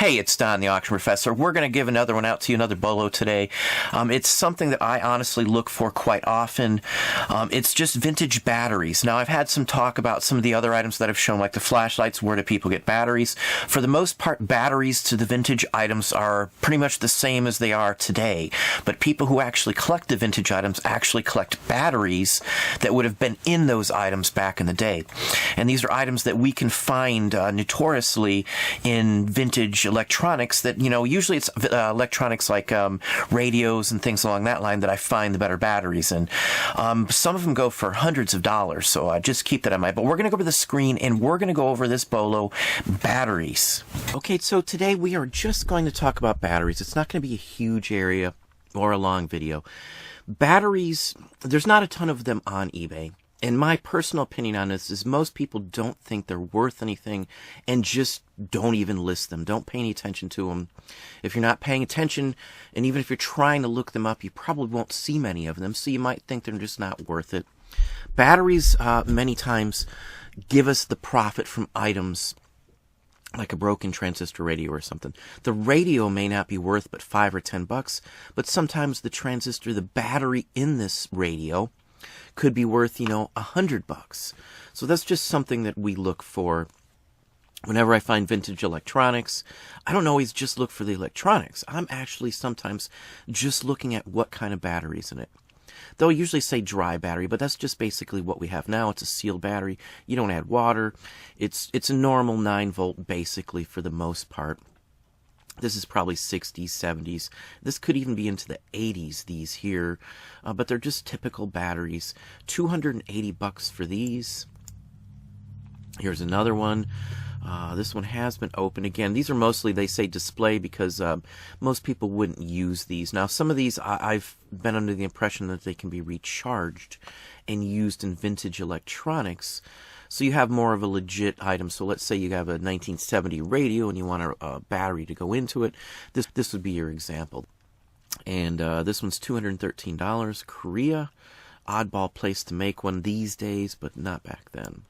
Hey, it's Don, the Auction Professor. We're going to give another one out to you, another BOLO today. It's something that I honestly look for quite often. It's just vintage batteries. Now, I've had some talk about some of the other items that I've shown, like the flashlights. Where do people get batteries? For the most part, batteries to the vintage items are pretty much the same as they are today. But people who actually collect the vintage items actually collect batteries that would have been in those items back in the day. And these are items that we can find notoriously in vintage electronics that, usually it's electronics like radios and things along that line that I find the better batteries in. Some of them go for hundreds of dollars, so just keep that in mind. But we're going to go to the screen and we're going to go over this BOLO batteries. Okay, so today we are just going to talk about batteries. It's not going to be a huge area or a long video. Batteries, there's not a ton of them on eBay. And my personal opinion on this is most people don't think they're worth anything and just don't even list them. Don't pay any attention to them. If you're not paying attention, and even if you're trying to look them up, you probably won't see many of them, so you might think they're just not worth it. Batteries, many times, give us the profit from items like a broken transistor radio or something. The radio may not be worth but $5 or $10, but sometimes the transistor, the battery in this radio, could be worth, $100. So that's just something that we look for. Whenever I find vintage electronics, I don't always just look for the electronics. I'm actually sometimes just looking at what kind of battery's in it. They'll usually say dry battery, but that's just basically what we have now. It's a sealed battery. You don't add water. It's a normal 9-volt basically for the most part. This is probably 60s, 70s. This could even be into the 80s, these here. But they're just typical batteries. $280 for these. Here's another one. This one has been opened. Again, these are mostly, they say display because most people wouldn't use these. Now, some of these, I've been under the impression that they can be recharged and used in vintage electronics. So you have more of a legit item. So let's say you have a 1970 radio and you want a battery to go into it. This would be your example. And this one's $213. Korea. Oddball place to make one these days, but not back then.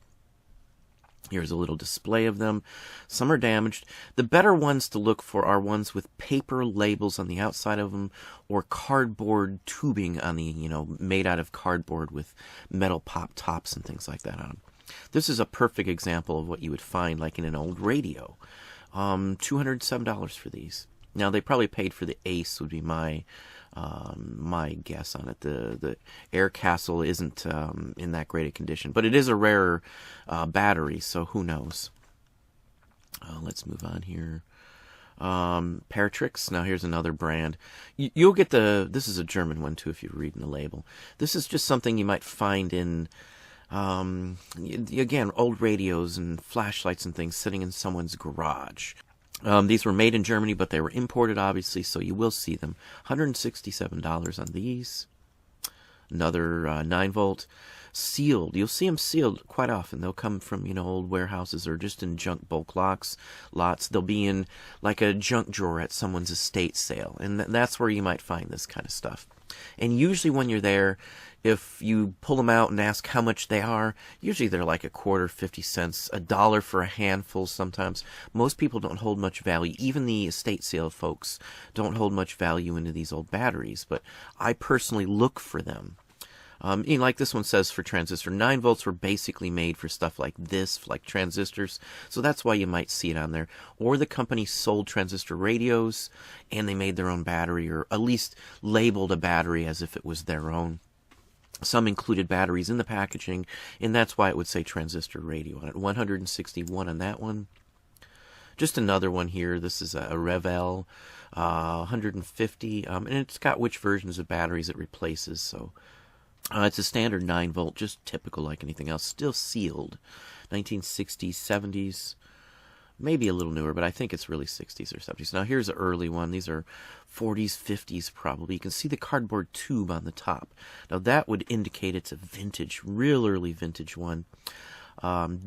Here's a little display of them. Some are damaged. The better ones to look for are ones with paper labels on the outside of them or cardboard tubing on the, made out of cardboard with metal pop tops and things like that on them. This is a perfect example of what you would find like in an old radio. $207 for these. Now they probably paid for the Ace would be my guess on it. The Air Castle isn't in that great a condition, but it is a rarer battery, so who knows. Let's move on here. Paratrix. Now here's another brand. You'll get this is a German one too if you're reading the label. This is just something you might find in again, old radios and flashlights and things sitting in someone's garage. These were made in Germany, but they were imported, obviously, so you will see them. $167 on these. Another 9-volt. Sealed. You'll see them sealed quite often. They'll come from, old warehouses or just in junk bulk lots. They'll be in like a junk drawer at someone's estate sale, and that's where you might find this kind of stuff. And usually when you're there, if you pull them out and ask how much they are, usually they're like a quarter, 50 cents, $1 for a handful sometimes. Most people don't hold much value. Even the estate sale folks don't hold much value into these old batteries, but I personally look for them. Like this one says for transistor, 9 volts were basically made for stuff like this, like transistors. So that's why you might see it on there. Or the company sold transistor radios and they made their own battery, or at least labeled a battery as if it was their own. Some included batteries in the packaging, and that's why it would say transistor radio on it. 161 on that one. Just another one here. This is a Revel, 150, and it's got which versions of batteries it replaces. So it's a standard 9-volt, just typical like anything else. Still sealed. 1960s, 70s. Maybe a little newer, but I think it's really 60s or 70s. Now here's an early one. These are 40s, 50s probably. You can see the cardboard tube on the top. Now that would indicate it's a vintage, real early vintage one.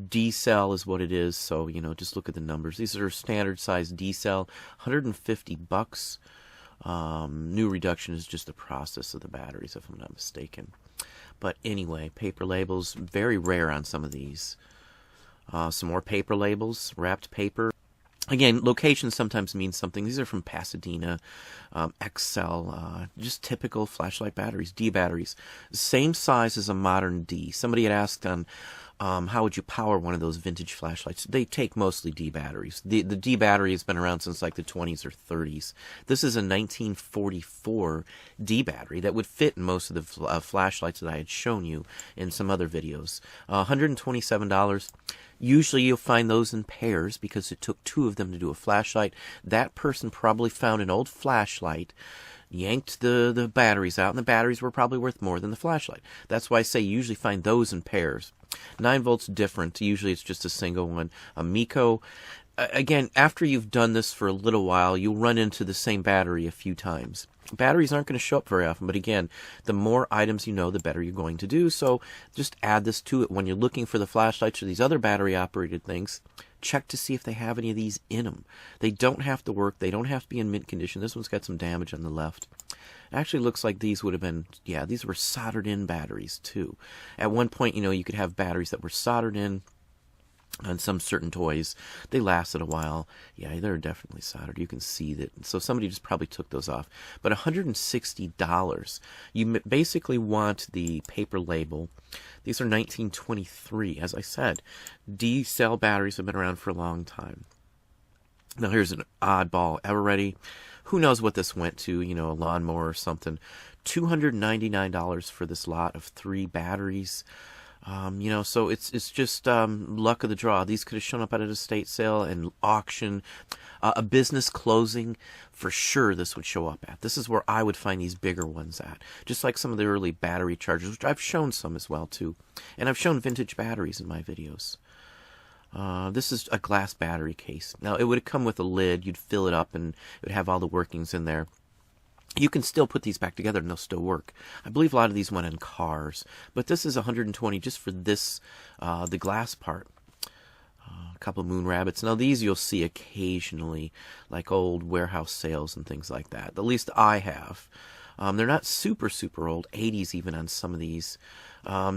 D-cell is what it is, so, just look at the numbers. These are standard size D-cell, $150. New reduction is just the process of the batteries, if I'm not mistaken. But anyway, paper labels, very rare on some of these. Some more paper labels, wrapped paper. Again, location sometimes means something. These are from Pasadena, XL, just typical flashlight batteries, D batteries. Same size as a modern D. Somebody had asked on how would you power one of those vintage flashlights. They take mostly D batteries. The D battery has been around since like the 20s or 30s. This is a 1944 D battery that would fit in most of the flashlights that I had shown you in some other videos. $127. Usually you'll find those in pairs because it took two of them to do a flashlight. That person probably found an old flashlight, yanked the batteries out, and the batteries were probably worth more than the flashlight. That's why I say you usually find those in pairs. 9 volts different. Usually it's just a single one. A Miko. Again, after you've done this for a little while, you'll run into the same battery a few times. Batteries aren't going to show up very often, but again, the more items you know, the better you're going to do. So just add this to it. When you're looking for the flashlights or these other battery-operated things, check to see if they have any of these in them. They don't have to work. They don't have to be in mint condition. This one's got some damage on the left. It actually looks like these would have been, yeah, these were soldered-in batteries, too. At one point, you could have batteries that were soldered in on some certain toys. They lasted a while. Yeah, they're definitely soldered. You can see that. So somebody just probably took those off. But $160. You basically want the paper label. These are 1923. As I said, D-cell batteries have been around for a long time. Now here's an oddball. Ever ready? Who knows what this went to, a lawnmower or something. $299 for this lot of 3 batteries. So it's just luck of the draw. These could have shown up at an estate sale and auction. A business closing, for sure this would show up at. This is where I would find these bigger ones at. Just like some of the early battery chargers, which I've shown some as well, too. And I've shown vintage batteries in my videos. This is a glass battery case. Now, it would have come with a lid. You'd fill it up, and it would have all the workings in there. You can still put these back together and they'll still work. I believe a lot of these went in cars, but this is $120 just for this, the glass part. A couple of moon rabbits. Now these you'll see occasionally, like old warehouse sales and things like that. At least I have. They're not super, super old, 80s even on some of these.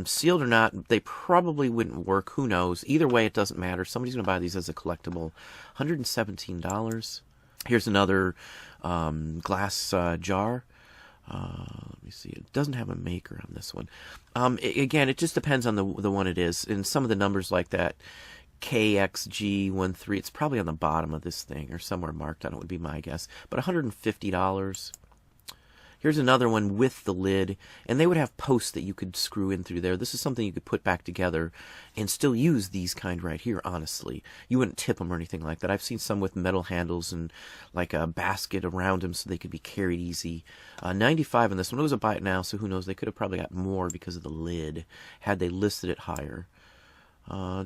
Sealed or not, they probably wouldn't work. Who knows? Either way, it doesn't matter. Somebody's going to buy these as a collectible. $117. Here's another glass jar. Let me see. It doesn't have a maker on this one. Again, it just depends on the one it is. And some of the numbers like that, KXG13, it's probably on the bottom of this thing or somewhere marked on it would be my guess. But $150. Here's another one with the lid, and they would have posts that you could screw in through there. This is something you could put back together and still use these kind right here, honestly. You wouldn't tip them or anything like that. I've seen some with metal handles and like a basket around them so they could be carried easy. 95 on this one. It was a buy it now, so who knows? They could have probably got more because of the lid had they listed it higher.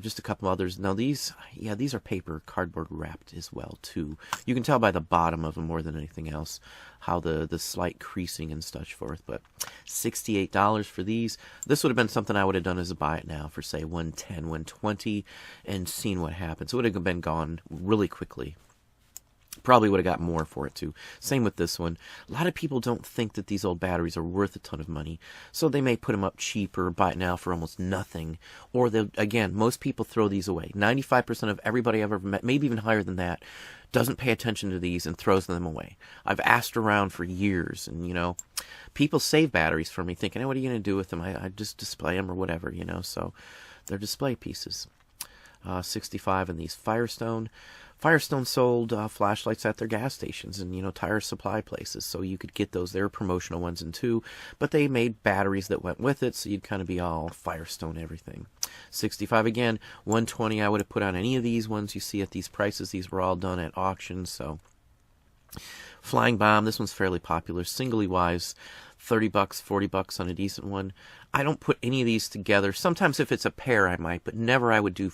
Just a couple others. Now these are paper, cardboard wrapped as well too. You can tell by the bottom of them more than anything else how the slight creasing and such forth. But $68 for these. This would have been something I would have done as a buy it now for say $110, $120, and seen what happens. It would have been gone really quickly. Probably would have got more for it too. Same with this one. A lot of people don't think that these old batteries are worth a ton of money, so they may put them up cheaper, buy it now for almost nothing. Or again, most people throw these away. 95% of everybody I've ever met, maybe even higher than that, doesn't pay attention to these and throws them away. I've asked around for years, and people save batteries for me, thinking, "Hey, what are you going to do with them? I just display them or whatever, So they're display pieces. 65 in these Firestone. Firestone sold flashlights at their gas stations and, tire supply places, so you could get those. They were promotional ones and two, but they made batteries that went with it, so you'd kind of be all Firestone everything. 65 again, 120 I would have put on any of these ones you see at these prices. These were all done at auctions, so. Flying Bomb, this one's fairly popular. Singly wise, $30, $40 on a decent one. I don't put any of these together. Sometimes if it's a pair I might, but never I would do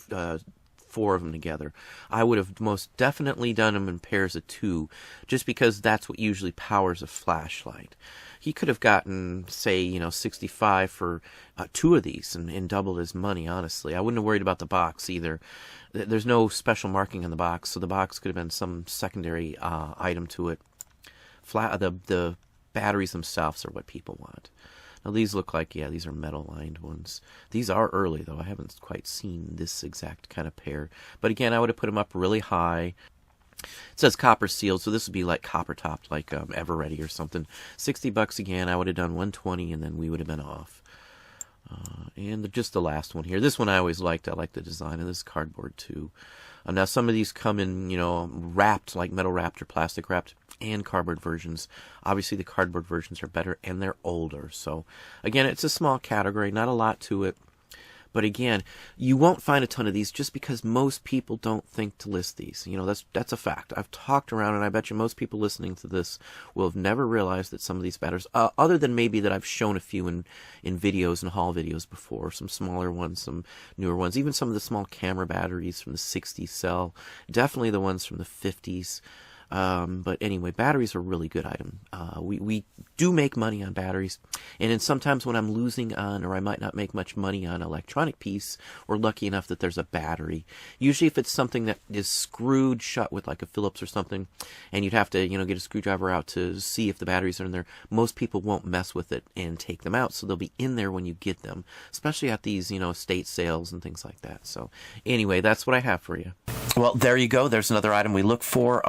4 of them together. I would have most definitely done them in pairs of 2, just because that's what usually powers a flashlight. He could have gotten, say, 65 for 2 of these and doubled his money, honestly. I wouldn't have worried about the box either. There's no special marking on the box, so the box could have been some secondary item to it. The batteries themselves are what people want. Now these look like, these are metal-lined ones. These are early, though. I haven't quite seen this exact kind of pair. But again, I would have put them up really high. It says copper sealed, so this would be like copper topped, like Everready or something. $60 again. I would have done 120, and then we would have been off. And just the last one here. This one I always liked. I like the design of this cardboard too. Now some of these come in, wrapped, like metal wrapped or plastic wrapped, and cardboard versions. Obviously the cardboard versions are better, and they're older. So again, it's a small category, not a lot to it. But again, you won't find a ton of these just because most people don't think to list these. That's a fact. I've talked around, and I bet you most people listening to this will have never realized that some of these batteries, other than maybe that I've shown a few in videos and haul videos before, some smaller ones, some newer ones, even some of the small camera batteries from the 60s sell, definitely the ones from the 50s. But anyway, batteries are a really good item. We do make money on batteries, and then sometimes when I'm losing on, or I might not make much money on an electronic piece, we're lucky enough that there's a battery. Usually if it's something that is screwed shut with like a Phillips or something, and you'd have to, get a screwdriver out to see if the batteries are in there, most people won't mess with it and take them out, so they'll be in there when you get them, especially at these, estate sales and things like that. So anyway, that's what I have for you. Well, there you go. There's another item we look for.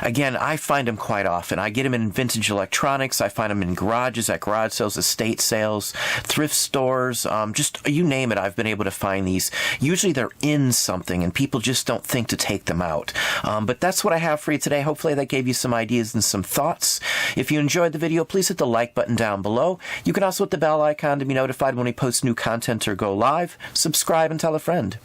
Again, I find them quite often. I get them in vintage electronics. I find them in garages, at garage sales, estate sales, thrift stores, just you name it. I've been able to find these. Usually they're in something, and people just don't think to take them out. But that's what I have for you today. Hopefully that gave you some ideas and some thoughts. If you enjoyed the video, please hit the like button down below. You can also hit the bell icon to be notified when we post new content or go live. Subscribe and tell a friend.